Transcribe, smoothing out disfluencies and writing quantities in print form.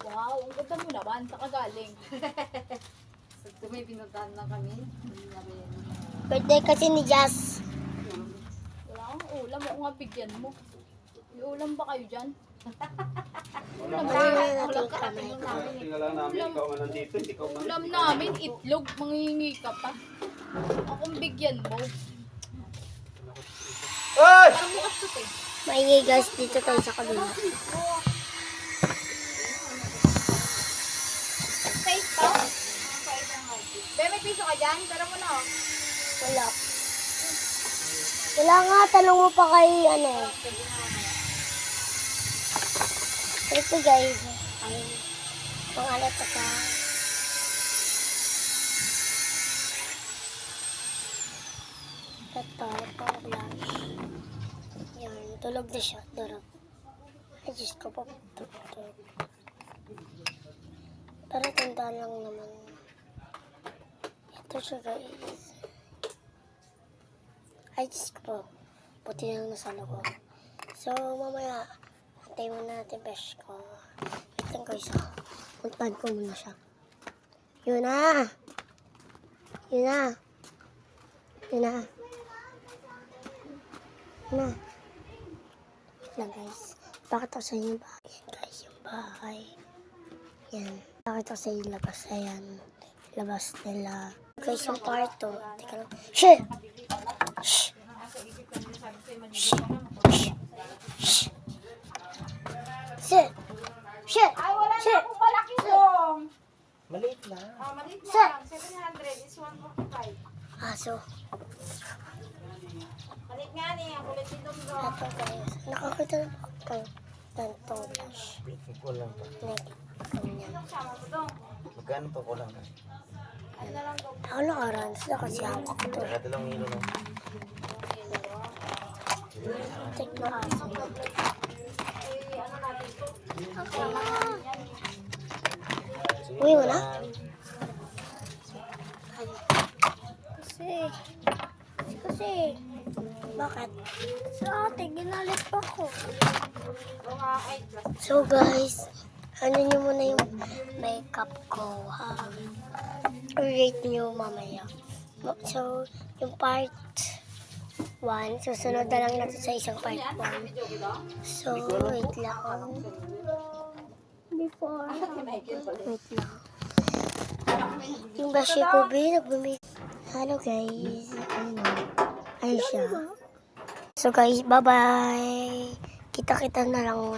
Wow, ang ganda mo naman. Saan ka galing? So, may pinuntahan lang kami. Hindi namin. Birthday kasi ni Jazz. Wala kang ulam. Oo nga, bigyan mo. May ulam ba kayo dyan? Ano na natin Ulam yung ka kamay natin ko. namin. Tingnan lang namin, ikaw nga nandito, hindi ka umalis. Ulam namin, itlog. Manghihingi ka pa. Akong bigyan mo. Ay! Parang bukas to eh. Maingay guys, dito tayo sa kabila. Safe to? Be, may piso ka dyan? Tara mo na. Wala. Wala nga, tanong mo pa kay ano. Ito guys, ay kung ano to sa ito, pang blush. Yan, tulog na siya, durog. Ay, Diyos ko po, tulog. Pero tandaan lang naman. Ito siya guys. Ay, Diyos ko po, puti lang nasa loob. So, mamaya, antay mo natin, besh ko. Wait lang guys, ah. Puntahan ko muna siya. Yun na! Yun na! Yun na! Yun na! Wait lang guys. Bakit ako sa inyo yung bahay? Yan guys, yung bahay. Yan. Bakit ako sa inyo yung labas? Ayan. Labas nila. Guys, yung kwarto. Teka lang. Shit! Shh! Shh! Shh! Shit! Shit! Ay, wala Shit! na akong malaki dong. Maliit lang. Ah, maliit na Sir. lang. 700 is 145. Aso. Maliit nga ni, ang kulit ni Dong Dong. Ito guys. Nakakita na ba kayo ng toothbrush? Kulang pa. Ganyan. Sama mo Dong. Magkano pa kulang na? Ano na lang Dong. Ako nakaran sila kasi hawak ko to. Saka dalawang hilo na. Take na aso. Eh, ano natin to? Uwi mo na? Kasi, bakit? Sa ate, ginalit pa ko. Dong, ay, plus. So guys, ano nyo muna yung makeup ko, ha? Rate nyo mamaya. So, yung part 1, susunod na lang natin sa isang part 1. So, wait lang. Before. Wait lang. Yung bashi ko, nagbumi. Hello guys. Ayun siya. So guys, bye-bye. Kita-kita na lang.